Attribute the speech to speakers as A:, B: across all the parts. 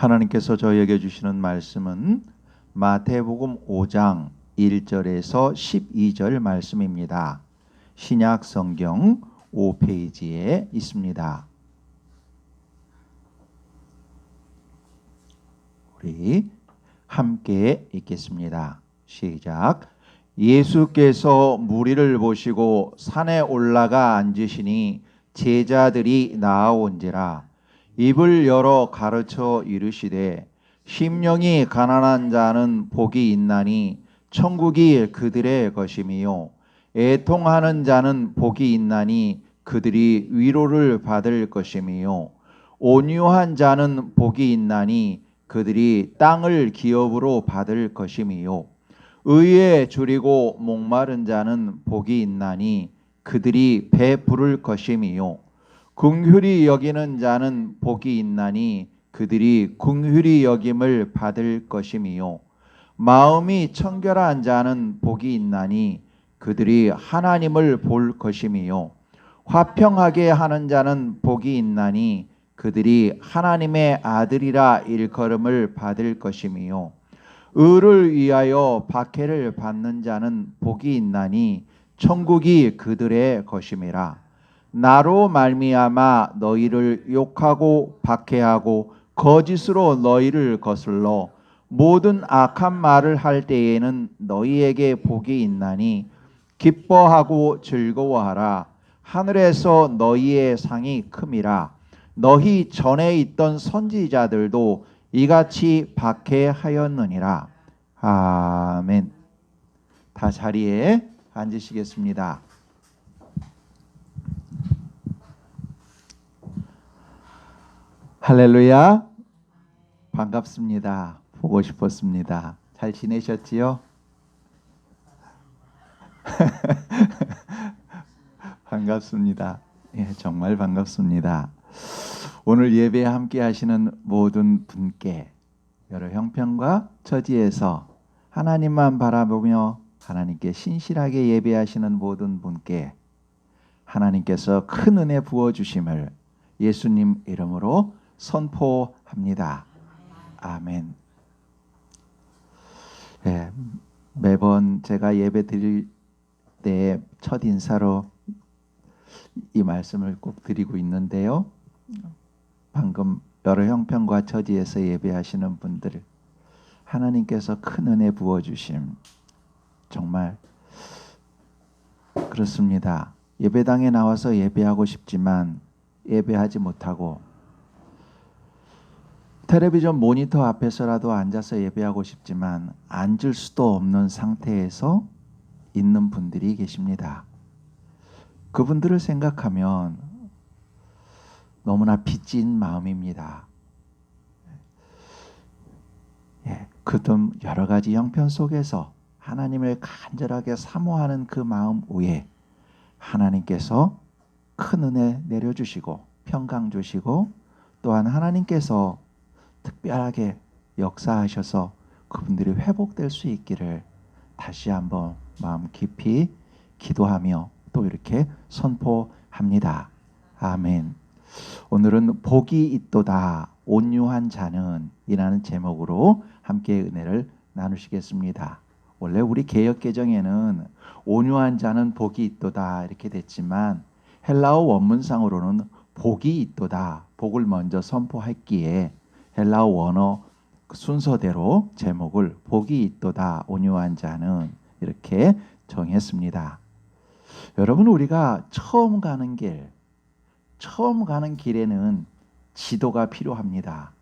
A: 하나님께서 저희에게 주시는 말씀은 마태복음 5장 1절에서 12절 말씀입니다. 신약 성경 5페이지에 있습니다. 우리 함께 읽겠습니다. 시작. 예수께서 무리를 보시고 산에 올라가 앉으시니 제자들이 나아온지라. 입을 열어 가르쳐 이르시되 심령이 가난한 자는 복이 있나니 천국이 그들의 것이미요 애통하는 자는 복이 있나니 그들이 위로를 받을 것이미요 온유한 자는 복이 있나니 그들이 땅을 기업으로 받을 것이미요 의에 줄이고 목마른 자는 복이 있나니 그들이 배 부를 것이미요 긍휼히 여기는 자는 복이 있나니 그들이 긍휼히 여김을 받을 것이미요 마음이 청결한 자는 복이 있나니 그들이 하나님을 볼 것이미요 화평하게 하는 자는 복이 있나니 그들이 하나님의 아들이라 일컬음을 받을 것이미요 의를 위하여 박해를 받는 자는 복이 있나니 천국이 그들의 것임이라 나로 말미암아 너희를 욕하고 박해하고 거짓으로 너희를 거슬러 모든 악한 말을 할 때에는 너희에게 복이 있나니 기뻐하고 즐거워하라 하늘에서 너희의 상이 큼이라 너희 전에 있던 선지자들도 이같이 박해하였느니라. 아멘. 다 자리에 앉으시겠습니다. 할렐루야. 반갑습니다. 보고 싶었습니다. 잘 지내셨지요? 반갑습니다. 예, 정말 반갑습니다. 오늘 예배에 함께 하시는 모든 분께 여러 형편과 처지에서 하나님만 바라보며 하나님께 신실하게 예배하시는 모든 분께 하나님께서 큰 은혜 부어주심을 예수님 이름으로 선포합니다. 아멘. 예, 매번 제가 예배 드릴 때 첫 인사로 이 말씀을 꼭 드리고 있는데요. 방금 여러 형편과 처지에서 예배하시는 분들 하나님께서 큰 은혜 부어주심 정말 그렇습니다. 예배당에 나와서 예배하고 싶지만 예배하지 못하고 텔레비전 모니터 앞에서라도 앉아서 예배하고 싶지만 앉을 수도 없는 상태에서 있는 분들이 계십니다. 그분들을 생각하면 너무나 빚진 마음입니다. 예, 그tum 여러 가지 형편 속에서 하나님을 간절하게 사모하는 그 마음 위에 하나님께서 큰 은혜 내려주시고 평강 주시고 또한 하나님께서 특별하게 역사하셔서 그분들이 회복될 수 있기를 다시 한번 마음 깊이 기도하며 또 이렇게 선포합니다. 아멘. 오늘은 복이 있도다 온유한 자는 이라는 제목으로 함께 은혜를 나누시겠습니다. 원래 우리 개역개정에는 온유한 자는 복이 있도다 이렇게 됐지만 헬라어 원문상으로는 복이 있도다 복을 먼저 선포했기에 헬라어 원어 순서대로 제목을 복이 있도다 온유한 자는 이렇게 정했습니다. 여러분 우리가 처음 가는 길에는 지도가 필요합니다.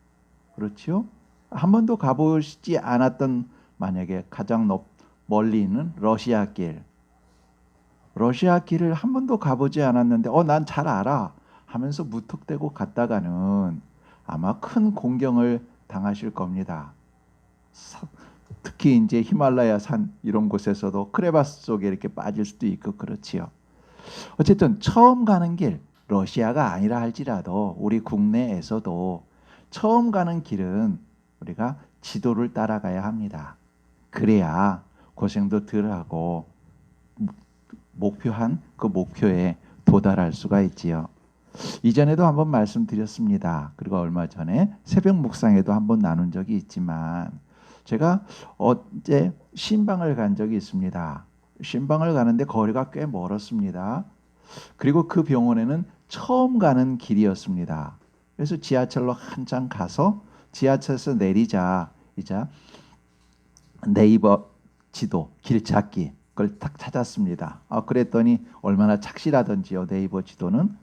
A: 그렇죠? 한 번도 가보시지 않았던 만약에 가장 멀리 있는 러시아 길을 한 번도 가보지 않았는데 난 잘 알아 하면서 무턱대고 갔다가는 아마 큰 공경을 당하실 겁니다. 특히 이제 히말라야 산 이런 곳에서도 크레바스 속에 이렇게 빠질 수도 있고 그렇지요. 어쨌든 처음 가는 길 러시아가 아니라 할지라도 우리 국내에서도 처음 가는 길은 우리가 지도를 따라가야 합니다. 그래야 고생도 덜 하고 목표한 그 목표에 도달할 수가 있지요. 이전에도 한번 말씀드렸습니다. 그리고 얼마 전에 새벽 묵상에도 한번 나눈 적이 있지만 제가 어제 신방을 간 적이 있습니다. 신방을 가는데 거리가 꽤 멀었습니다. 그리고 그 병원에는 처음 가는 길이었습니다. 그래서 지하철로 한참 가서 지하철에서 내리자 이제 네이버 지도 길 찾기 그걸 딱 찾았습니다. 그랬더니 얼마나 착실하던지요. 네이버 지도는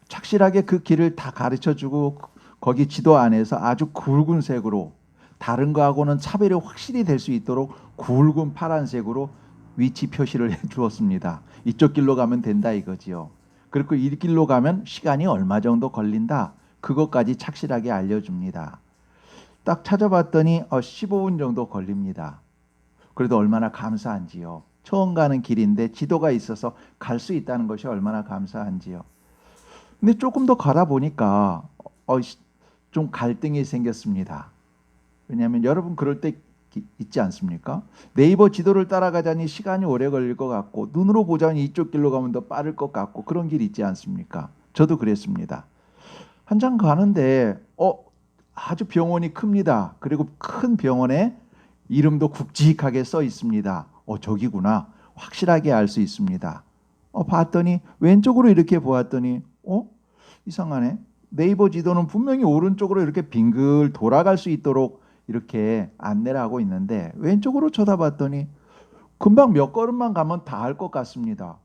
A: 착실하게 그 길을 다 가르쳐주고 거기 지도 안에서 아주 굵은색으로 다른 거하고는 차별이 확실히 될 수 있도록 굵은 파란색으로 위치 표시를 해 주었습니다. 이쪽 길로 가면 된다 이거지요. 그리고 이 길로 가면 시간이 얼마 정도 걸린다. 그것까지 착실하게 알려줍니다. 딱 찾아봤더니 15분 정도 걸립니다. 그래도 얼마나 감사한지요. 처음 가는 길인데 지도가 있어서 갈 수 있다는 것이 얼마나 감사한지요. 근데 조금 더 가다 보니까 좀 갈등이 생겼습니다. 왜냐하면 여러분 그럴 때 있지 않습니까? 네이버 지도를 따라가자니 시간이 오래 걸릴 것 같고 눈으로 보자니 이쪽 길로 가면 더 빠를 것 같고 그런 길 있지 않습니까? 저도 그랬습니다. 한참 가는데 아주 병원이 큽니다. 그리고 큰 병원에 이름도 굵직하게 써 있습니다. 저기구나. 확실하게 알 수 있습니다. 봤더니 왼쪽으로 이렇게 보았더니 이상하네. 네이버 지도는 분명히 오른쪽으로 이렇게 빙글 돌아갈 수 있도록 이렇게 안내를 하고 있는데 왼쪽으로 쳐다봤더니 금방 몇 걸음만 가면 다 알 것 같습니다.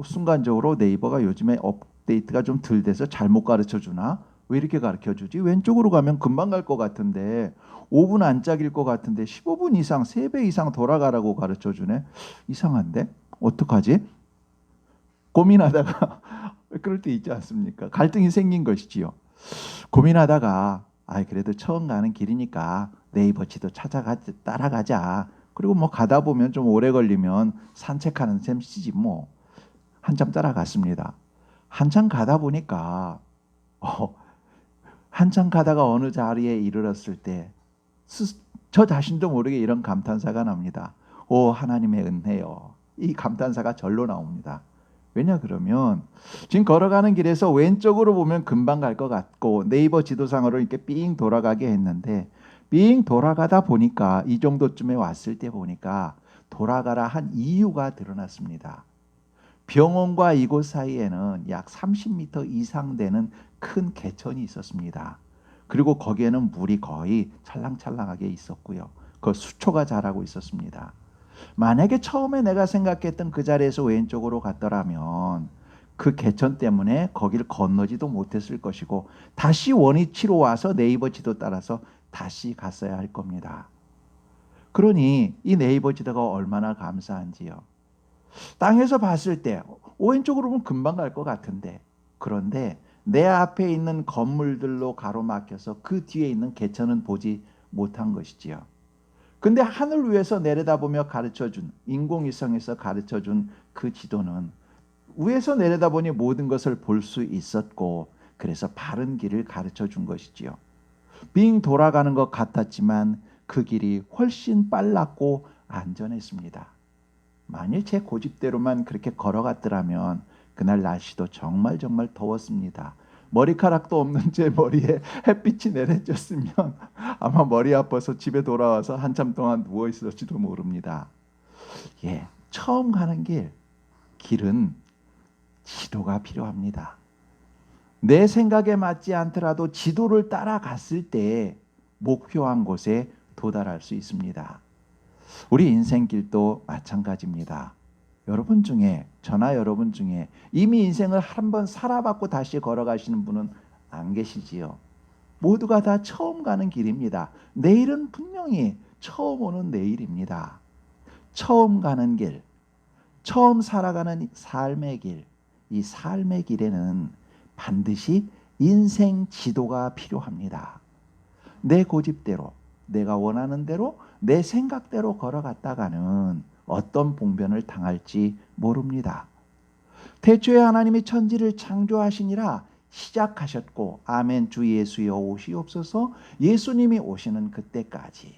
A: 순간적으로 네이버가 요즘에 업데이트가 좀 덜 돼서 잘못 가르쳐 주나? 왜 이렇게 가르쳐 주지? 왼쪽으로 가면 금방 갈 것 같은데 5분 안짝일 것 같은데 15분 이상 3배 이상 돌아가라고 가르쳐 주네. 이상한데? 어떡하지? 고민하다가 그럴 때 있지 않습니까? 갈등이 생긴 것이지요. 고민하다가 그래도 처음 가는 길이니까 네이버 지도 따라가자. 그리고 뭐 가다 보면 좀 오래 걸리면 산책하는 셈이지 뭐. 한참 따라갔습니다. 한참 가다 보니까 한참 가다가 어느 자리에 이르렀을 때 저 자신도 모르게 이런 감탄사가 납니다. 오 하나님의 은혜요. 이 감탄사가 절로 나옵니다. 왜냐 그러면 지금 걸어가는 길에서 왼쪽으로 보면 금방 갈 것 같고 네이버 지도상으로 이렇게 삥 돌아가게 했는데 삥 돌아가다 보니까 이 정도쯤에 왔을 때 보니까 돌아가라 한 이유가 드러났습니다. 병원과 이곳 사이에는 약 30m 이상 되는 큰 개천이 있었습니다. 그리고 거기에는 물이 거의 찰랑찰랑하게 있었고요. 그 수초가 자라고 있었습니다. 만약에 처음에 내가 생각했던 그 자리에서 왼쪽으로 갔더라면 그 개천 때문에 거기를 건너지도 못했을 것이고 다시 원위치로 와서 네이버 지도 따라서 다시 갔어야 할 겁니다. 그러니 이 네이버 지도가 얼마나 감사한지요. 땅에서 봤을 때 왼쪽으로 보면 금방 갈 것 같은데 그런데 내 앞에 있는 건물들로 가로막혀서 그 뒤에 있는 개천은 보지 못한 것이지요. 근데 하늘 위에서 내려다보며 가르쳐준 인공위성에서 가르쳐준 그 지도는 위에서 내려다보니 모든 것을 볼 수 있었고 그래서 바른 길을 가르쳐준 것이지요. 빙 돌아가는 것 같았지만 그 길이 훨씬 빨랐고 안전했습니다. 만일 제 고집대로만 그렇게 걸어갔더라면 그날 날씨도 정말 더웠습니다. 머리카락도 없는 제 머리에 햇빛이 내려졌으면 아마 머리 아파서 집에 돌아와서 한참 동안 누워 있었지도 모릅니다. 처음 가는 길은 지도가 필요합니다. 내 생각에 맞지 않더라도 지도를 따라갔을 때 목표한 곳에 도달할 수 있습니다. 우리 인생길도 마찬가지입니다. 여러분 중에 저나 여러분 중에 이미 인생을 한번 살아봤고 다시 걸어가시는 분은 안 계시지요. 모두가 다 처음 가는 길입니다. 내일은 분명히 처음 오는 내일입니다. 처음 가는 길, 처음 살아가는 삶의 길, 이 삶의 길에는 반드시 인생 지도가 필요합니다. 내 고집대로, 내가 원하는 대로, 내 생각대로 걸어갔다가는 어떤 봉변을 당할지 모릅니다. 태초에 하나님이 천지를 창조하시니라 시작하셨고 아멘 주 예수여 오시옵소서 예수님이 오시는 그때까지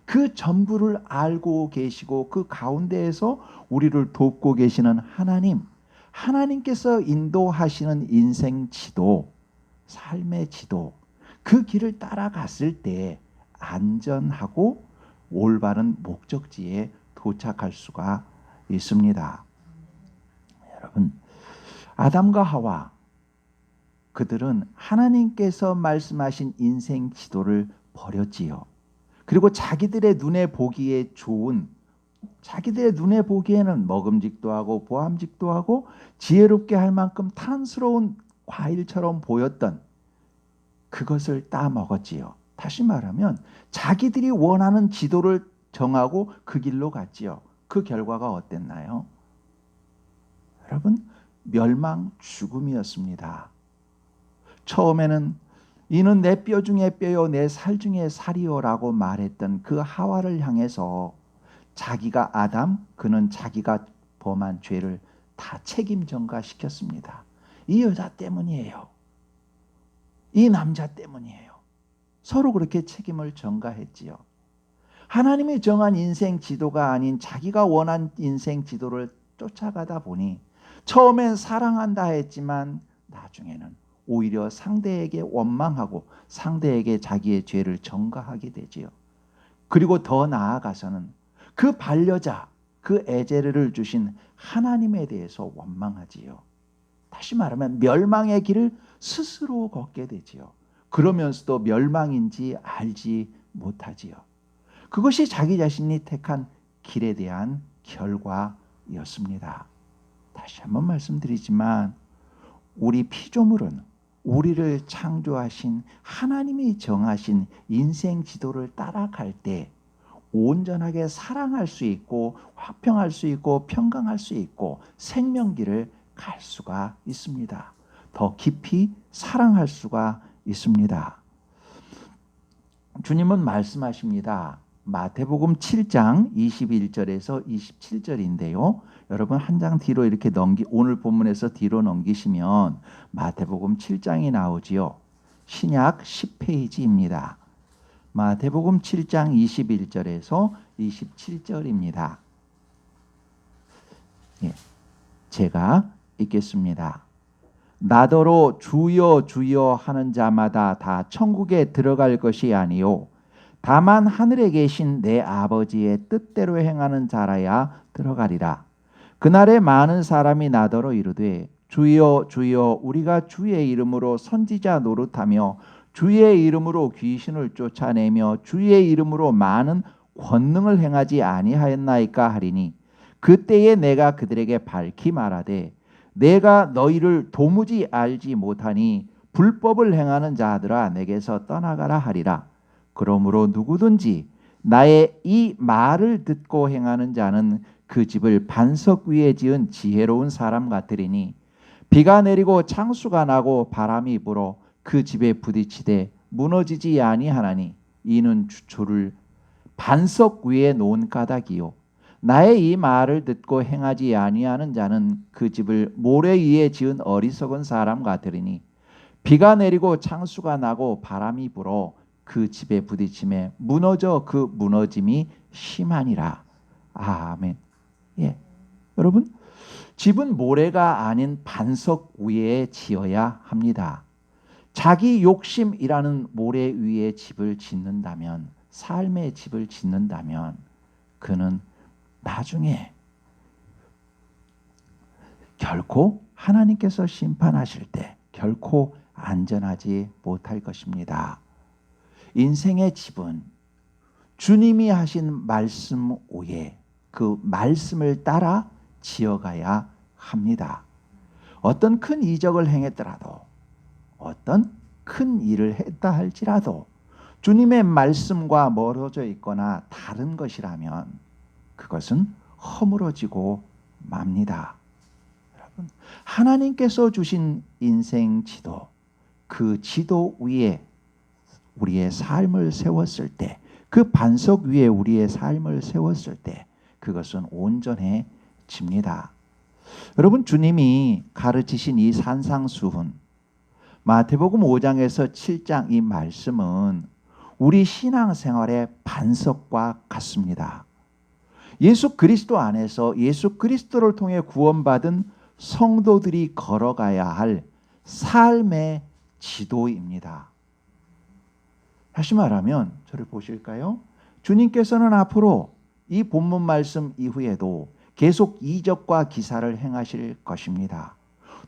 A: 그 전부를 알고 계시고 그 가운데에서 우리를 돕고 계시는 하나님 하나님께서 인도하시는 인생 지도, 삶의 지도, 그 길을 따라갔을 때 안전하고 올바른 목적지에 도착할 수가 있습니다. 여러분, 아담과 하와, 그들은 하나님께서 말씀하신 인생 지도를 버렸지요. 그리고 자기들의 눈에 보기에 좋은, 자기들의 눈에 보기에는 먹음직도 하고 보암직도 하고 지혜롭게 할 만큼 탐스러운 과일처럼 보였던 그것을 따먹었지요. 다시 말하면 자기들이 원하는 지도를 정하고 그 길로 갔지요. 그 결과가 어땠나요? 여러분, 멸망, 죽음이었습니다. 처음에는 이는 내 뼈 중에 뼈요 내 살 중에 살이요라고 말했던 그 하와를 향해서 자기가 아담, 그는 자기가 범한 죄를 다 책임 전가시켰습니다. 이 여자 때문이에요. 이 남자 때문이에요. 서로 그렇게 책임을 전가했지요. 하나님이 정한 인생 지도가 아닌 자기가 원한 인생 지도를 쫓아가다 보니 처음엔 사랑한다 했지만 나중에는 오히려 상대에게 원망하고 상대에게 자기의 죄를 전가하게 되지요. 그리고 더 나아가서는 그 반려자, 그 에제르를 주신 하나님에 대해서 원망하지요. 다시 말하면 멸망의 길을 스스로 걷게 되지요. 그러면서도 멸망인지 알지 못하지요. 그것이 자기 자신이 택한 길에 대한 결과였습니다. 다시 한번 말씀드리지만 우리 피조물은 우리를 창조하신 하나님이 정하신 인생 지도를 따라갈 때 온전하게 사랑할 수 있고 화평할 수 있고 평강할 수 있고 생명길을 갈 수가 있습니다. 더 깊이 사랑할 수가 있습니다. 주님은 말씀하십니다. 마태복음 7장 21절에서 27절인데요. 여러분 한 장 뒤로 이렇게 오늘 본문에서 뒤로 넘기시면 마태복음 7장이 나오지요. 신약 10페이지입니다. 마태복음 7장 21절에서 27절입니다. 예, 제가 읽겠습니다. 나더러 주여 주여 하는 자마다 다 천국에 들어갈 것이 아니요 다만 하늘에 계신 내 아버지의 뜻대로 행하는 자라야 들어가리라. 그날에 많은 사람이 나더러 이르되 주여 주여 우리가 주의 이름으로 선지자 노릇하며 주의 이름으로 귀신을 쫓아내며 주의 이름으로 많은 권능을 행하지 아니하였나이까 하리니 그때에 내가 그들에게 밝히 말하되 내가 너희를 도무지 알지 못하니 불법을 행하는 자들아 내게서 떠나가라 하리라. 그러므로 누구든지 나의 이 말을 듣고 행하는 자는 그 집을 반석 위에 지은 지혜로운 사람 같으리니 비가 내리고 창수가 나고 바람이 불어 그 집에 부딪히되 무너지지 아니하나니 이는 주초를 반석 위에 놓은 까닭이요 나의 이 말을 듣고 행하지 아니하는 자는 그 집을 모래 위에 지은 어리석은 사람 같으리니 비가 내리고 창수가 나고 바람이 불어 그 집에 부딪힘에 무너져 그 무너짐이 심하니라. 아멘. 예, 여러분 집은 모래가 아닌 반석 위에 지어야 합니다. 자기 욕심이라는 모래 위에 집을 짓는다면, 삶의 집을 짓는다면 그는 나중에 결코 하나님께서 심판하실 때 결코 안전하지 못할 것입니다. 인생의 집은 주님이 하신 말씀 위에 그 말씀을 따라 지어가야 합니다. 어떤 큰 이적을 행했더라도 어떤 큰 일을 했다 할지라도 주님의 말씀과 멀어져 있거나 다른 것이라면 그것은 허물어지고 맙니다. 여러분, 하나님께서 주신 인생 지도, 그 지도 위에 우리의 삶을 세웠을 때, 그 반석 위에 우리의 삶을 세웠을 때 그것은 온전해집니다. 여러분, 주님이 가르치신 이 산상수훈, 마태복음 5장에서 7장 이 말씀은 우리 신앙생활의 반석과 같습니다. 예수 그리스도 안에서 예수 그리스도를 통해 구원받은 성도들이 걸어가야 할 삶의 지도입니다. 다시 말하면 저를 보실까요? 주님께서는 앞으로 이 본문 말씀 이후에도 계속 이적과 기사를 행하실 것입니다.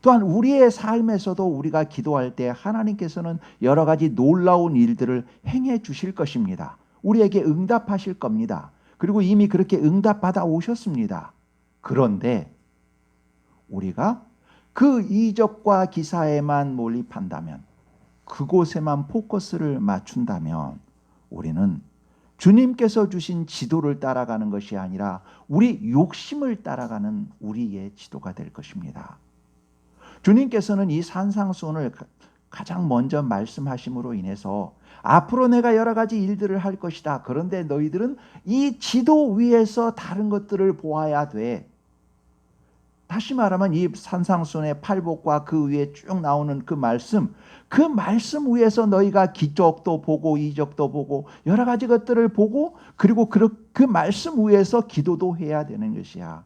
A: 또한 우리의 삶에서도 우리가 기도할 때 하나님께서는 여러 가지 놀라운 일들을 행해 주실 것입니다. 우리에게 응답하실 겁니다. 그리고 이미 그렇게 응답받아 오셨습니다. 그런데 우리가 그 이적과 기사에만 몰입한다면, 그곳에만 포커스를 맞춘다면 우리는 주님께서 주신 지도를 따라가는 것이 아니라 우리 욕심을 따라가는 우리의 지도가 될 것입니다. 주님께서는 이 산상수훈을 가장 먼저 말씀하심으로 인해서 앞으로 내가 여러 가지 일들을 할 것이다. 그런데 너희들은 이 지도 위에서 다른 것들을 보아야 돼. 다시 말하면 이 산상수훈의 팔복과 그 위에 쭉 나오는 그 말씀 위에서 너희가 기적도 보고 이적도 보고 여러 가지 것들을 보고, 그리고 그 말씀 위에서 기도도 해야 되는 것이야.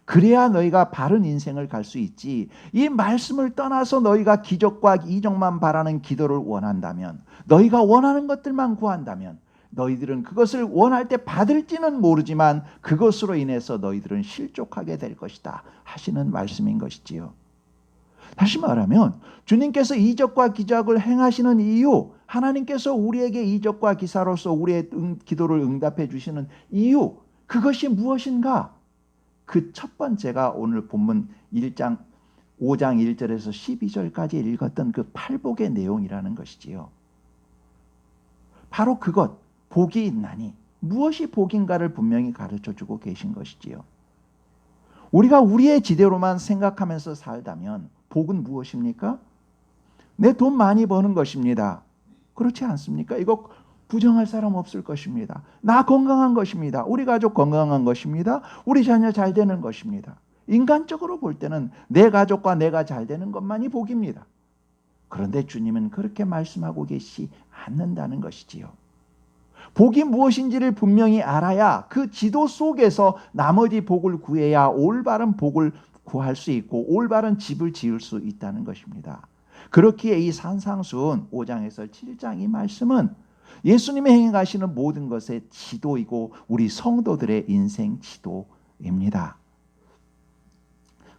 A: 그래야 너희가 바른 인생을 갈 수 있지. 이 말씀을 떠나서 너희가 기적과 이적만 바라는 기도를 원한다면, 너희가 원하는 것들만 구한다면 너희들은 그것을 원할 때 받을지는 모르지만 그것으로 인해서 너희들은 실족하게 될 것이다 하시는 말씀인 것이지요. 다시 말하면 주님께서 이적과 기적을 행하시는 이유, 하나님께서 우리에게 이적과 기사로서 우리의 기도를 응답해 주시는 이유, 그것이 무엇인가? 그 첫 번째가 오늘 본문 5장 1절에서 12절까지 읽었던 그 팔복의 내용이라는 것이지요. 바로 그것, 복이 있나니, 무엇이 복인가를 분명히 가르쳐주고 계신 것이지요. 우리가 우리의 지대로만 생각하면서 살다면 복은 무엇입니까? 내 돈 많이 버는 것입니다. 그렇지 않습니까? 이거 부정할 사람 없을 것입니다. 나 건강한 것입니다. 우리 가족 건강한 것입니다. 우리 자녀 잘 되는 것입니다. 인간적으로 볼 때는 내 가족과 내가 잘 되는 것만이 복입니다. 그런데 주님은 그렇게 말씀하고 계시지 않는다는 것이지요. 복이 무엇인지를 분명히 알아야 그 지도 속에서 나머지 복을 구해야 올바른 복을 구할 수 있고 올바른 집을 지을 수 있다는 것입니다. 그렇기에 이 산상수훈 5장에서 7장 이 말씀은 예수님이 행하시는 모든 것의 지도이고 우리 성도들의 인생 지도입니다.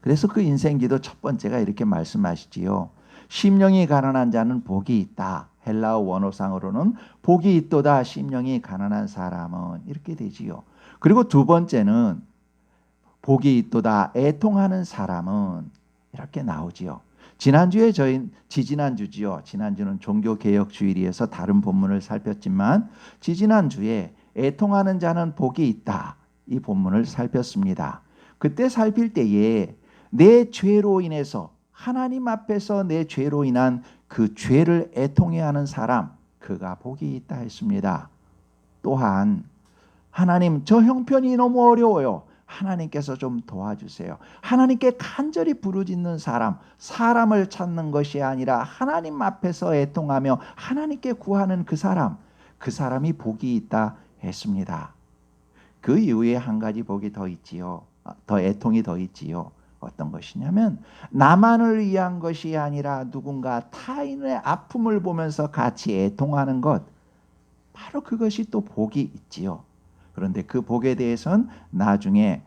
A: 그래서 그 인생 지도 첫 번째가 이렇게 말씀하시지요. 심령이 가난한 자는 복이 있다. 헬라어 원어상으로는 복이 있도다. 심령이 가난한 사람은, 이렇게 되지요. 그리고 두 번째는 복이 있도다. 애통하는 사람은, 이렇게 나오지요. 지난주는 종교개혁주일에서 다른 본문을 살폈지만 지난주에 애통하는 자는 복이 있다, 이 본문을 살폈습니다. 그때 살필 때에 내 죄로 인해서, 하나님 앞에서 내 죄로 인한 그 죄를 애통해하는 사람, 그가 복이 있다 했습니다. 또한 하나님, 저 형편이 너무 어려워요. 하나님께서 좀 도와주세요. 하나님께 간절히 부르짖는 사람, 사람을 찾는 것이 아니라 하나님 앞에서 애통하며 하나님께 구하는 그 사람이 복이 있다 했습니다. 그 이후에 한 가지 복이 더 있지요. 더 애통이 더 있지요. 어떤 것이냐면 나만을 위한 것이 아니라 누군가 타인의 아픔을 보면서 같이 애통하는 것, 바로 그것이 또 복이 있지요. 그런데 그 복에 대해서는 나중에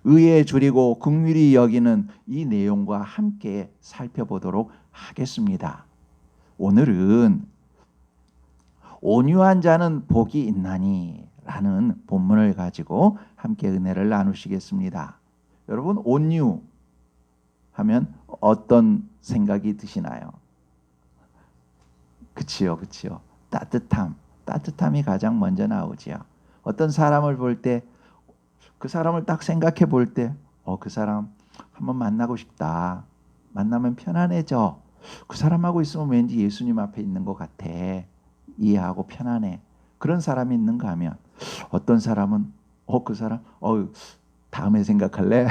A: 의에 줄이고 긍휼히 여기는 이 내용과 함께 살펴보도록 하겠습니다. 오늘은 온유한 자는 복이 있나니 라는 본문을 가지고 함께 은혜를 나누시겠습니다. 여러분, 온유 하면 어떤 생각이 드시나요? 그치요. 따뜻함이 가장 먼저 나오지요. 어떤 사람을 볼 때, 그 사람을 딱 생각해 볼 때, 그 사람 한번 만나고 싶다. 만나면 편안해져. 그 사람하고 있으면 왠지 예수님 앞에 있는 것 같아. 이해하고 편안해. 그런 사람이 있는가 하면, 어떤 사람은 그 사람 다음에 생각할래?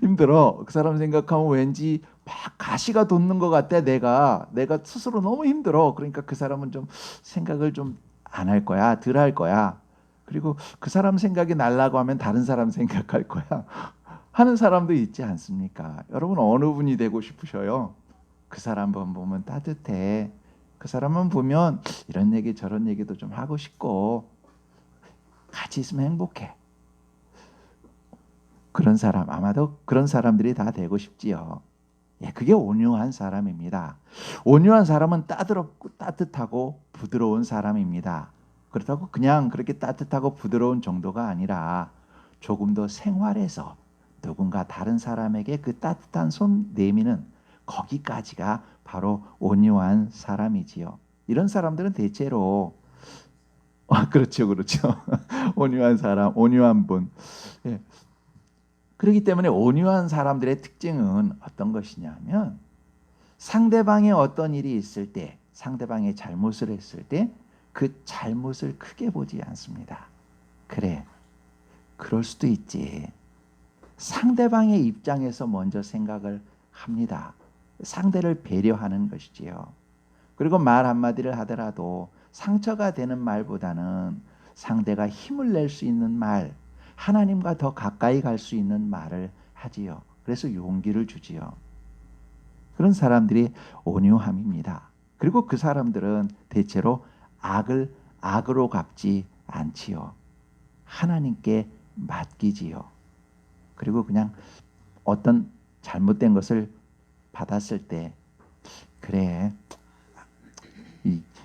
A: 힘들어. 그 사람 생각하면 왠지 막 가시가 돋는 것 같아. 내가 스스로 너무 힘들어. 그러니까 그 사람은 좀 생각을 좀 안 할 거야. 덜 할 거야. 그리고 그 사람 생각이 날라고 하면 다른 사람 생각할 거야. 하는 사람도 있지 않습니까? 여러분 어느 분이 되고 싶으셔요? 그 사람만 보면 따뜻해. 그 사람만 보면 이런 얘기 저런 얘기도 좀 하고 싶고 같이 있으면 행복해. 그런 사람 아마도 그런 사람들이 다 되고 싶지요. 예, 그게 온유한 사람입니다. 온유한 사람은 따뜻하고 따뜻하고 부드러운 사람입니다. 그렇다고 그냥 그렇게 따뜻하고 부드러운 정도가 아니라 조금 더 생활에서 누군가 다른 사람에게 그 따뜻한 손 내미는 거기까지가 바로 온유한 사람이지요. 이런 사람들은 대체로 그렇죠, 그렇죠. 온유한 사람, 온유한 분. 예. 그렇기 때문에 온유한 사람들의 특징은 어떤 것이냐면 상대방의 어떤 일이 있을 때, 상대방의 잘못을 했을 때 그 잘못을 크게 보지 않습니다. 그래, 그럴 수도 있지. 상대방의 입장에서 먼저 생각을 합니다. 상대를 배려하는 것이지요. 그리고 말 한마디를 하더라도 상처가 되는 말보다는 상대가 힘을 낼 수 있는 말, 하나님과 더 가까이 갈 수 있는 말을 하지요. 그래서 용기를 주지요. 그런 사람들이 온유함입니다. 그리고 그 사람들은 대체로 악을 악으로 갚지 않지요. 하나님께 맡기지요. 그리고 그냥 어떤 잘못된 것을 받았을 때 그래,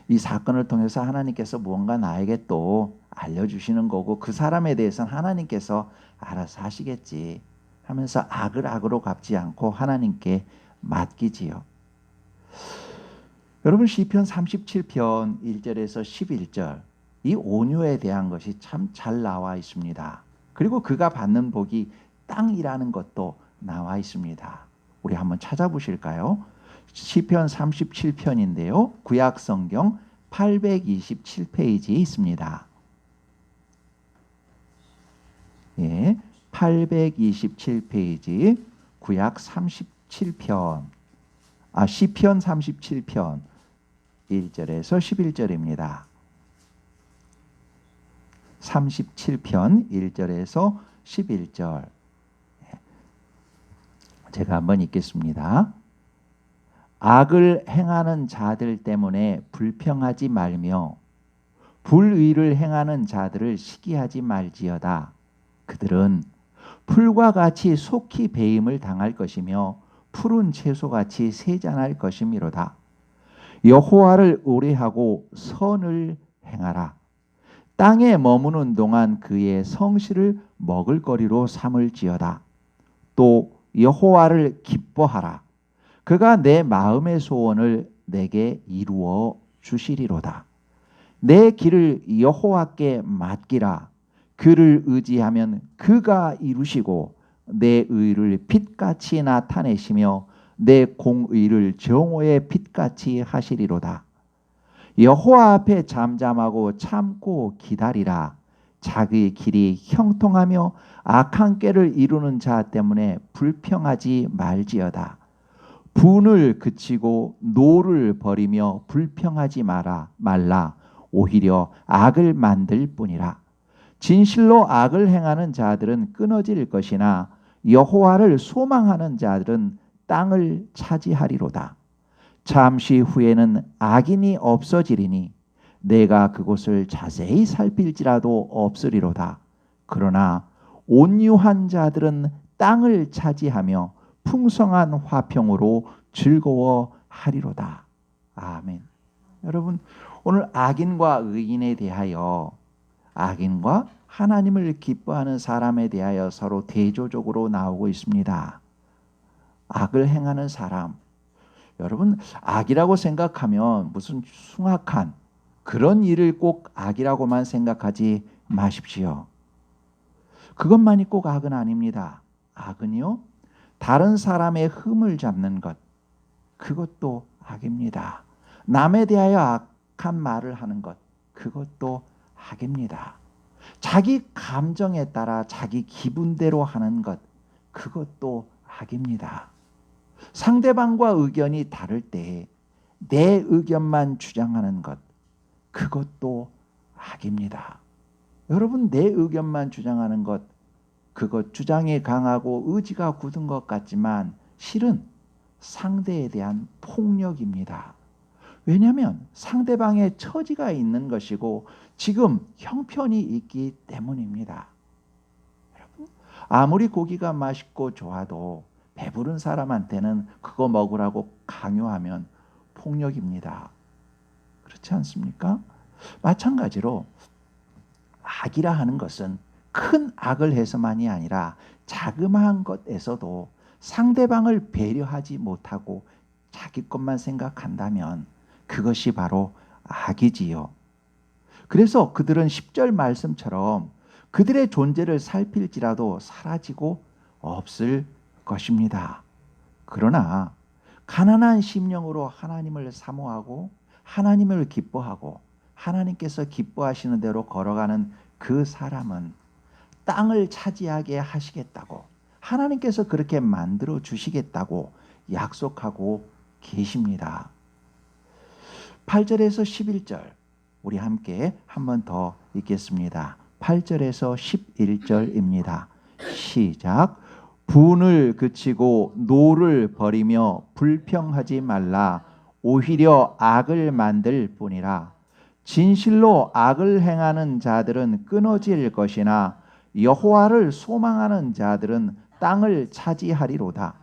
A: 이 사건을 통해서 하나님께서 무언가 나에게 또 알려주시는 거고 그 사람에 대해서는 하나님께서 알아서 하시겠지 하면서 악을 악으로 갚지 않고 하나님께 맡기지요. 여러분 시편 37편 1절에서 11절 이 온유에 대한 것이 참 잘 나와 있습니다. 그리고 그가 받는 복이 땅이라는 것도 나와 있습니다. 우리 한번 찾아보실까요? 시편 37편인데요. 구약 성경 827페이지에 있습니다. 예, 827페이지 구약 37편 시편 37편 1절에서 11절입니다. 37편 1절에서 11절 제가 한번 읽겠습니다. 악을 행하는 자들 때문에 불평하지 말며 불의를 행하는 자들을 시기하지 말지어다. 그들은 풀과 같이 속히 배임을 당할 것이며 푸른 채소같이 세잔할 것이미로다. 여호와를 의뢰하고 선을 행하라. 땅에 머무는 동안 그의 성실을 먹을거리로 삼을지어다. 또 여호와를 기뻐하라. 그가 내 마음의 소원을 내게 이루어 주시리로다. 내 길을 여호와께 맡기라. 그를 의지하면 그가 이루시고 내 의를 빛같이 나타내시며 내 공의를 정오의 빛같이 하시리로다. 여호와 앞에 잠잠하고 참고 기다리라. 자기의 길이 형통하며 악한 꾀를 이루는 자 때문에 불평하지 말지어다. 분을 그치고 노를 버리며 불평하지 말라. 오히려 악을 만들 뿐이라. 진실로 악을 행하는 자들은 끊어질 것이나 여호와를 소망하는 자들은 땅을 차지하리로다. 잠시 후에는 악인이 없어지리니 내가 그곳을 자세히 살필지라도 없으리로다. 그러나 온유한 자들은 땅을 차지하며 풍성한 화평으로 즐거워하리로다. 아멘. 여러분 오늘 악인과 의인에 대하여 악인과 하나님을 기뻐하는 사람에 대하여 서로 대조적으로 나오고 있습니다. 악을 행하는 사람 여러분 악이라고 생각하면 무슨 숭악한 그런 일을 꼭 악이라고만 생각하지 마십시오. 그것만이 꼭 악은 아닙니다. 악은요 다른 사람의 흠을 잡는 것 그것도 악입니다. 남에 대하여 악한 말을 하는 것 그것도 악입니다. 자기 감정에 따라 자기 기분대로 하는 것 그것도 악입니다. 상대방과 의견이 다를 때 내 의견만 주장하는 것 그것도 악입니다. 여러분 내 의견만 주장하는 것 그것 주장이 강하고 의지가 굳은 것 같지만 실은 상대에 대한 폭력입니다. 왜냐하면 상대방의 처지가 있는 것이고 지금 형편이 있기 때문입니다. 여러분, 아무리 고기가 맛있고 좋아도 배부른 사람한테는 그거 먹으라고 강요하면 폭력입니다. 그렇지 않습니까? 마찬가지로 악이라 하는 것은 큰 악을 해서만이 아니라 자그마한 것에서도 상대방을 배려하지 못하고 자기 것만 생각한다면 그것이 바로 악이지요. 그래서 그들은 10절 말씀처럼 그들의 존재를 살필지라도 사라지고 없을 것입니다. 그러나 가난한 심령으로 하나님을 사모하고 하나님을 기뻐하고 하나님께서 기뻐하시는 대로 걸어가는 그 사람은 땅을 차지하게 하시겠다고, 하나님께서 그렇게 만들어 주시겠다고 약속하고 계십니다. 8절에서 11절 우리 함께 한 번 더 읽겠습니다. 8절에서 11절입니다. 시작. 분을 그치고 노를 버리며 불평하지 말라. 오히려 악을 만들 뿐이라. 진실로 악을 행하는 자들은 끊어질 것이나 여호와를 소망하는 자들은 땅을 차지하리로다.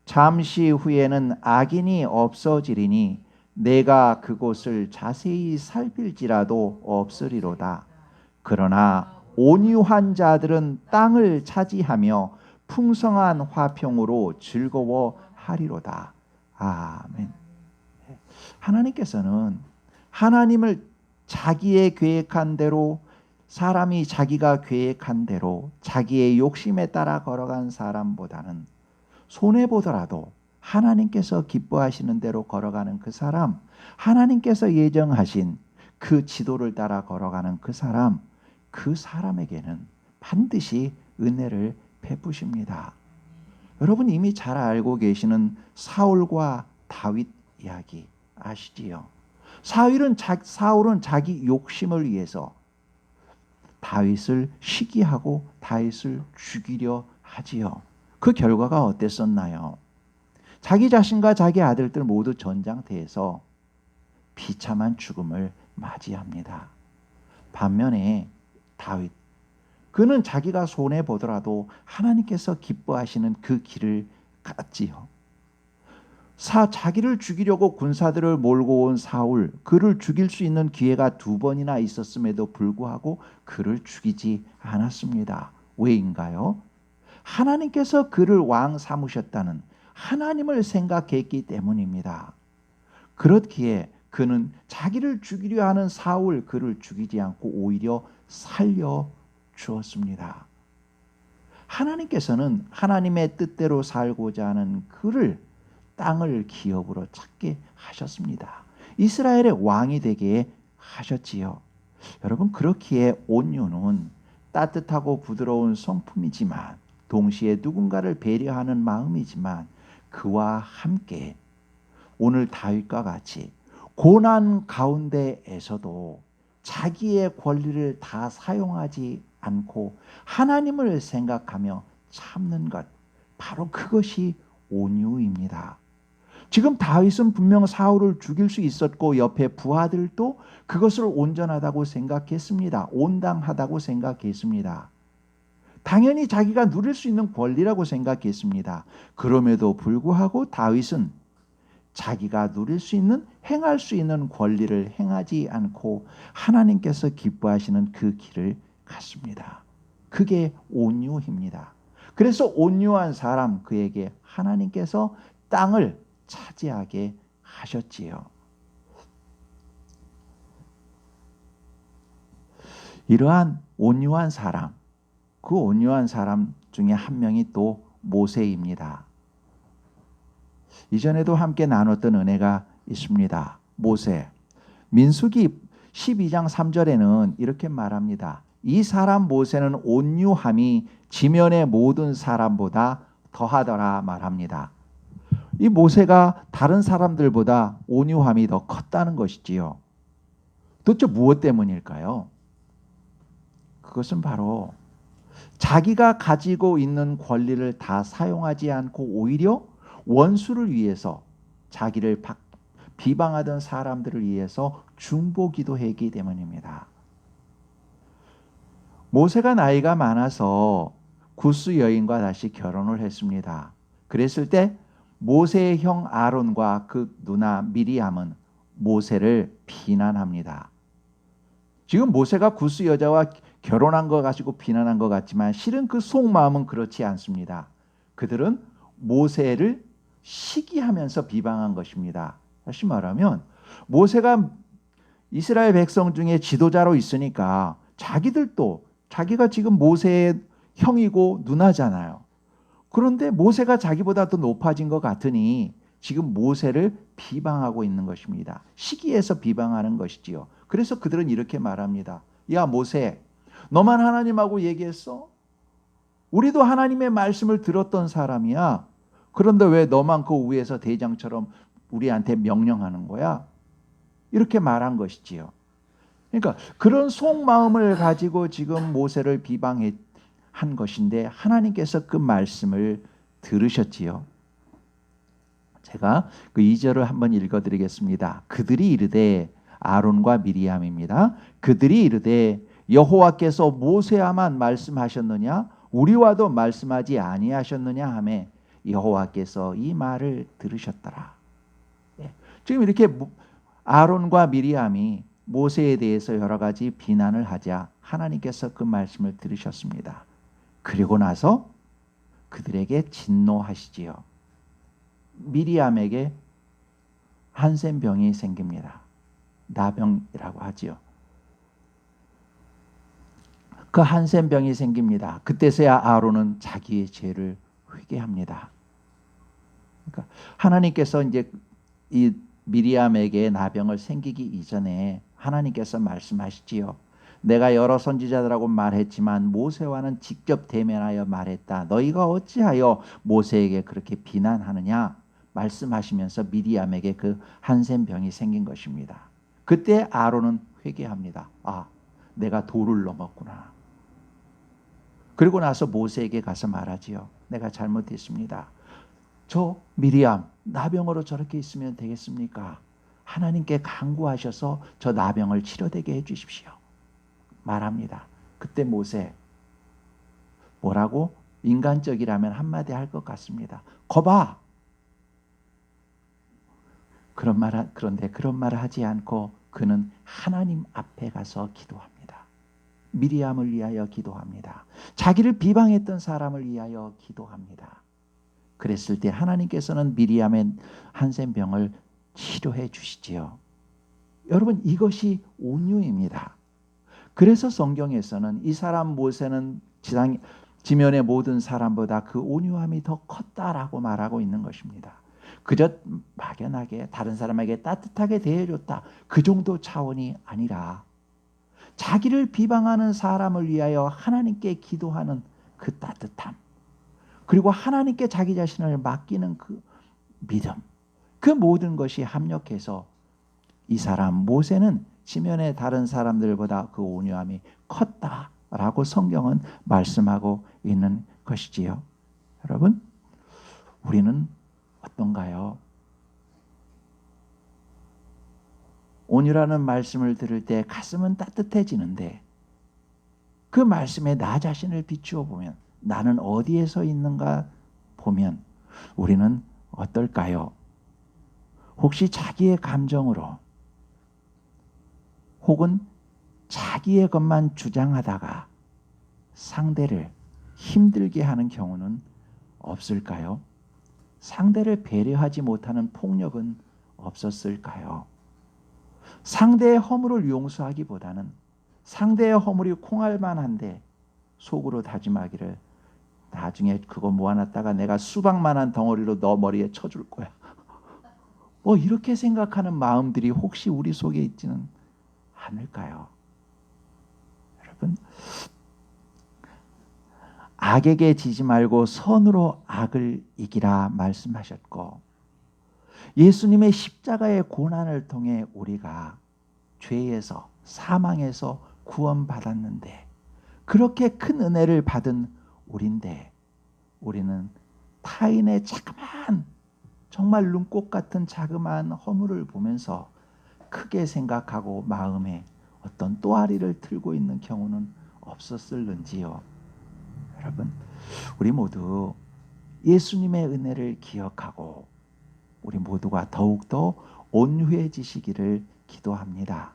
A: 잠시 후에는 악인이 없어지리니 내가 그곳을 자세히 살필지라도 없으리로다. 그러나 온유한 자들은 땅을 차지하며 풍성한 화평으로 즐거워하리로다. 아멘. 하나님께서는 하나님을 자기의 계획한 대로, 사람이 자기가 계획한 대로 자기의 욕심에 따라 걸어간 사람보다는 손해보더라도 하나님께서 기뻐하시는 대로 걸어가는 그 사람, 하나님께서 예정하신 그 지도를 따라 걸어가는 그 사람에게는 반드시 은혜를 베푸십니다. 여러분 이미 잘 알고 계시는 사울과 다윗 이야기 아시지요? 사울은 자기 욕심을 위해서 다윗을 시기하고 다윗을 죽이려 하지요. 그 결과가 어땠었나요? 자기 자신과 자기 아들들 모두 전장터에서 비참한 죽음을 맞이합니다. 반면에 다윗, 그는 자기가 손해보더라도 하나님께서 기뻐하시는 그 길을 갔지요. 자기를 죽이려고 군사들을 몰고 온 사울, 그를 죽일 수 있는 기회가 2번이나 있었음에도 불구하고 그를 죽이지 않았습니다. 왜인가요? 하나님께서 그를 왕 삼으셨다는 하나님을 생각했기 때문입니다. 그렇기에 그는 자기를 죽이려 하는 사울, 그를 죽이지 않고 오히려 살려 주었습니다. 하나님께서는 하나님의 뜻대로 살고자 하는 그를 땅을 기업으로 찾게 하셨습니다. 이스라엘의 왕이 되게 하셨지요. 여러분 그렇기에 온유는 따뜻하고 부드러운 성품이지만 동시에 누군가를 배려하는 마음이지만 그와 함께 오늘 다윗과 같이 고난 가운데에서도 자기의 권리를 다 사용하지 않고 하나님을 생각하며 참는 것, 바로 그것이 온유입니다. 지금 다윗은 분명 사울을 죽일 수 있었고 옆에 부하들도 그것을 온전하다고 생각했습니다. 온당하다고 생각했습니다. 당연히 자기가 누릴 수 있는 권리라고 생각했습니다. 그럼에도 불구하고 다윗은 자기가 누릴 수 있는, 행할 수 있는 권리를 행하지 않고 하나님께서 기뻐하시는 그 길을 갔습니다. 그게 온유입니다. 그래서 온유한 사람, 그에게 하나님께서 땅을 차지하게 하셨지요. 이러한 온유한 사람, 그 온유한 사람 중에 한 명이 또 모세입니다. 이전에도 함께 나눴던 은혜가 있습니다. 모세. 민수기 12장 3절에는 이렇게 말합니다. 이 사람 모세는 온유함이 지면의 모든 사람보다 더하더라 말합니다. 이 모세가 다른 사람들보다 온유함이 더 컸다는 것이지요. 도대체 무엇 때문일까요? 그것은 바로 자기가 가지고 있는 권리를 다 사용하지 않고 오히려 원수를 위해서 자기를 비방하던 사람들을 위해서 중보기도했기 때문입니다. 모세가 나이가 많아서 구스 여인과 다시 결혼을 했습니다. 그랬을 때 모세의 형 아론과 그 누나 미리암은 모세를 비난합니다. 지금 모세가 구스 여자와 결혼한 거 가지고 비난한 것 같지만 실은 그 속마음은 그렇지 않습니다. 그들은 모세를 시기하면서 비방한 것입니다. 다시 말하면 모세가 이스라엘 백성 중에 지도자로 있으니까 자기들도 자기가 지금 모세의 형이고 누나잖아요. 그런데 모세가 자기보다 더 높아진 것 같으니 지금 모세를 비방하고 있는 것입니다. 시기해서 비방하는 것이지요. 그래서 그들은 이렇게 말합니다. 야 모세, 너만 하나님하고 얘기했어? 우리도 하나님의 말씀을 들었던 사람이야. 그런데 왜 너만 그 위에서 대장처럼 우리한테 명령하는 거야? 이렇게 말한 것이지요. 그러니까 그런 속마음을 가지고 지금 모세를 비방한 것인데 하나님께서 그 말씀을 들으셨지요. 제가 그 2절을 한번 읽어드리겠습니다. 그들이 이르되 아론과 미리암입니다. 그들이 이르되 여호와께서 모세와만 말씀하셨느냐 우리와도 말씀하지 아니하셨느냐 하매 여호와께서 이 말을 들으셨더라. 지금 이렇게 아론과 미리암이 모세에 대해서 여러 가지 비난을 하자 하나님께서 그 말씀을 들으셨습니다. 그리고 나서 그들에게 진노하시지요. 미리암에게 한센병이 생깁니다. 나병이라고 하지요. 그 한센병이 생깁니다. 그때서야 아론은 자기의 죄를 회개합니다. 그러니까 하나님께서 이제 이 미리암에게 나병을 생기기 이전에 하나님께서 말씀하시지요. 내가 여러 선지자들하고 말했지만 모세와는 직접 대면하여 말했다. 너희가 어찌하여 모세에게 그렇게 비난하느냐? 말씀하시면서 미리암에게 그 한센병이 생긴 것입니다. 그때 아론은 회개합니다. 아, 내가 도를 넘었구나. 그리고 나서 모세에게 가서 말하지요. 내가 잘못했습니다. 저 미리암 나병으로 저렇게 있으면 되겠습니까? 하나님께 간구하셔서 저 나병을 치료되게 해주십시오. 말합니다. 그때 모세 뭐라고? 인간적이라면 한마디 할 것 같습니다. 거봐. 그런데 그런 말을 하지 않고 그는 하나님 앞에 가서 기도합니다. 미리암을 위하여 기도합니다. 자기를 비방했던 사람을 위하여 기도합니다. 그랬을 때 하나님께서는 미리암의 한센병을 치료해 주시지요. 여러분 이것이 온유입니다. 그래서 성경에서는 이 사람 모세는 지면의 모든 사람보다 그 온유함이 더 컸다라고 말하고 있는 것입니다. 그저 막연하게 다른 사람에게 따뜻하게 대해줬다. 그 정도 차원이 아니라 자기를 비방하는 사람을 위하여 하나님께 기도하는 그 따뜻함. 그리고 하나님께 자기 자신을 맡기는 그 믿음. 그 모든 것이 합력해서 이 사람 모세는 지면의 다른 사람들보다 그 온유함이 컸다라고 성경은 말씀하고 있는 것이지요. 여러분, 우리는 어떤가요? 온유라는 말씀을 들을 때 가슴은 따뜻해지는데 그 말씀에 나 자신을 비추어 보면 나는 어디에 서 있는가 보면 우리는 어떨까요? 혹시 자기의 감정으로 혹은 자기의 것만 주장하다가 상대를 힘들게 하는 경우는 없을까요? 상대를 배려하지 못하는 폭력은 없었을까요? 상대의 허물을 용서하기보다는 상대의 허물이 콩알만한데 속으로 다짐하기를 나중에 그거 모아놨다가 내가 수박만한 덩어리로 너 머리에 쳐줄 거야. 뭐 이렇게 생각하는 마음들이 혹시 우리 속에 있지는 않을까요? 여러분, 악에게 지지 말고 선으로 악을 이기라 말씀하셨고 예수님의 십자가의 고난을 통해 우리가 죄에서 사망에서 구원받았는데 그렇게 큰 은혜를 받은 우리인데 우리는 타인의 자그마한 정말 눈꽃 같은 자그마한 허물을 보면서 크게 생각하고 마음에 어떤 또아리를 틀고 있는 경우는 없었을는지요. 여러분, 우리 모두 예수님의 은혜를 기억하고 우리 모두가 더욱더 온유해지시기를 기도합니다.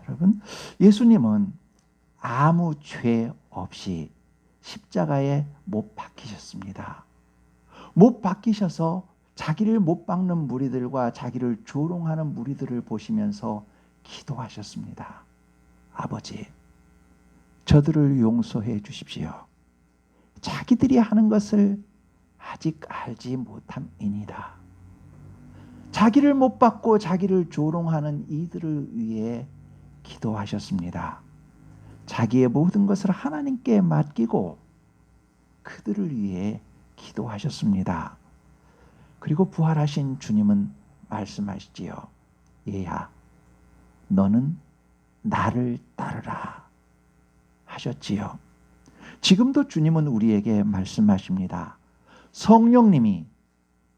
A: 여러분, 예수님은 아무 죄 없이 십자가에 못 박히셨습니다. 못 박히셔서 자기를 못 박는 무리들과 자기를 조롱하는 무리들을 보시면서 기도하셨습니다. 아버지, 저들을 용서해 주십시오. 자기들이 하는 것을 아직 알지 못함이니이다. 자기를 못 박고 자기를 조롱하는 이들을 위해 기도하셨습니다. 자기의 모든 것을 하나님께 맡기고 그들을 위해 기도하셨습니다. 그리고 부활하신 주님은 말씀하시지요. 얘야, 너는 나를 따르라 하셨지요. 지금도 주님은 우리에게 말씀하십니다. 성령님이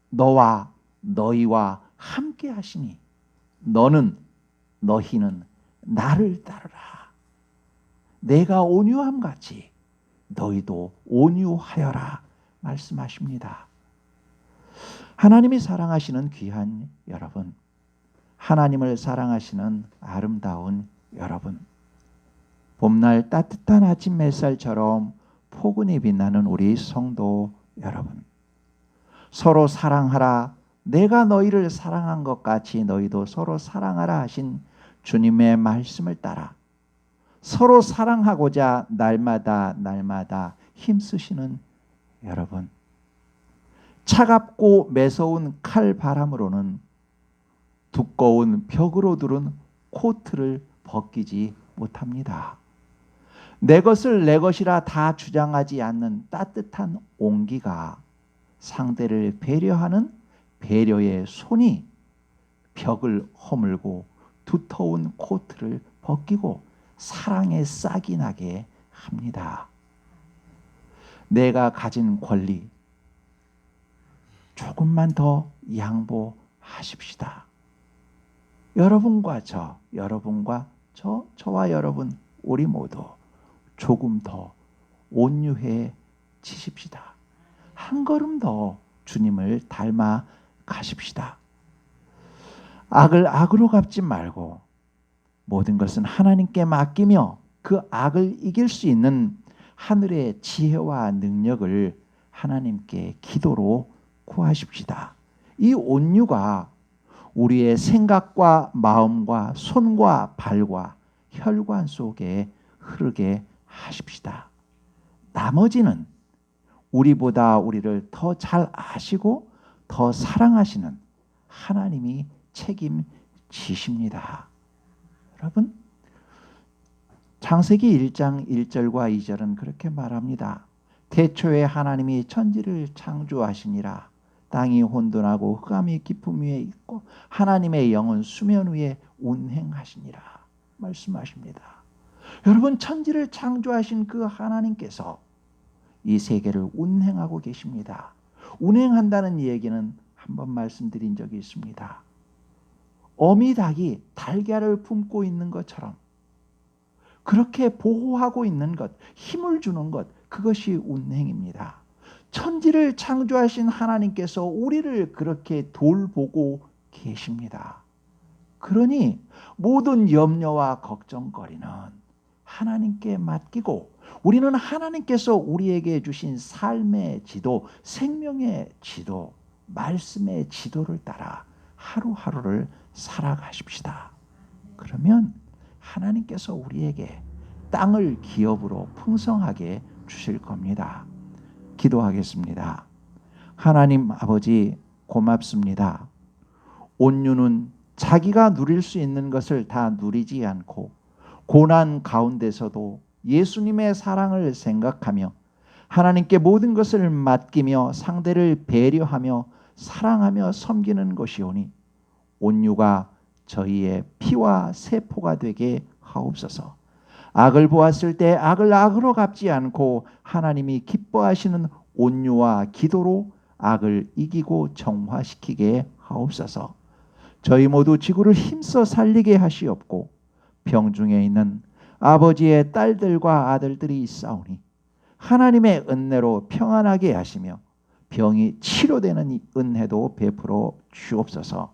A: 너와 너희와 함께 하시니 너희는 나를 따르라. 내가 온유함 같이 너희도 온유하여라 말씀하십니다. 하나님이 사랑하시는 귀한 여러분, 하나님을 사랑하시는 아름다운 여러분, 봄날 따뜻한 아침 햇살처럼 포근히 빛나는 우리 성도 여러분, 서로 사랑하라. 내가 너희를 사랑한 것 같이 너희도 서로 사랑하라 하신 주님의 말씀을 따라 서로 사랑하고자 날마다 힘쓰시는 여러분, 차갑고 매서운 칼바람으로는 두꺼운 벽으로 두른 코트를 벗기지 못합니다. 내 것을 내 것이라 다 주장하지 않는 따뜻한 온기가 상대를 배려하는 배려의 손이 벽을 허물고 두터운 코트를 벗기고 사랑의 싹이 나게 합니다. 내가 가진 권리 조금만 더 양보하십시다. 여러분과 저와 여러분 우리 모두 조금 더 온유해지십시다. 한 걸음 더 주님을 닮아 가십시다. 악을 악으로 갚지 말고 모든 것은 하나님께 맡기며 그 악을 이길 수 있는 하늘의 지혜와 능력을 하나님께 기도로 구하십시다. 이 온유가 우리의 생각과 마음과 손과 발과 혈관 속에 흐르게 하십시다. 나머지는 우리보다 우리를 더 잘 아시고 더 사랑하시는 하나님이 책임지십니다. 여러분, 창세기 1장 1절과 2절은 그렇게 말합니다. 태초에 하나님이 천지를 창조하시니라. 땅이 혼돈하고 흑암이 깊음 위에 있고 하나님의 영은 수면 위에 운행하시니라 말씀하십니다. 여러분, 천지를 창조하신 그 하나님께서 이 세계를 운행하고 계십니다. 운행한다는 얘기는 한번 말씀드린 적이 있습니다. 어미닭이 달걀을 품고 있는 것처럼 그렇게 보호하고 있는 것, 힘을 주는 것, 그것이 운행입니다. 천지를 창조하신 하나님께서 우리를 그렇게 돌보고 계십니다. 그러니 모든 염려와 걱정거리는 하나님께 맡기고 우리는 하나님께서 우리에게 주신 삶의 지도, 생명의 지도, 말씀의 지도를 따라 하루하루를 살아가십시다. 그러면 하나님께서 우리에게 땅을 기업으로 풍성하게 주실 겁니다. 기도하겠습니다. 하나님 아버지, 고맙습니다. 온유는 자기가 누릴 수 있는 것을 다 누리지 않고 고난 가운데서도 예수님의 사랑을 생각하며 하나님께 모든 것을 맡기며 상대를 배려하며 사랑하며 섬기는 것이오니 온유가 저희의 피와 세포가 되게 하옵소서. 악을 보았을 때 악을 악으로 갚지 않고 하나님이 기뻐하시는 온유와 기도로 악을 이기고 정화시키게 하옵소서. 저희 모두 지구를 힘써 살리게 하시옵고 병중에 있는 아버지의 딸들과 아들들이 있사오니 하나님의 은혜로 평안하게 하시며 병이 치료되는 이 은혜도 베풀어 주옵소서.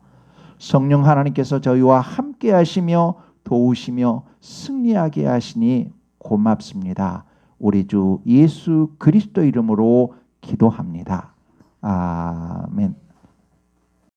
A: 성령 하나님께서 저희와 함께 하시며 도우시며 승리하게 하시니 고맙습니다. 우리 주 예수 그리스도 이름으로 기도합니다. 아멘.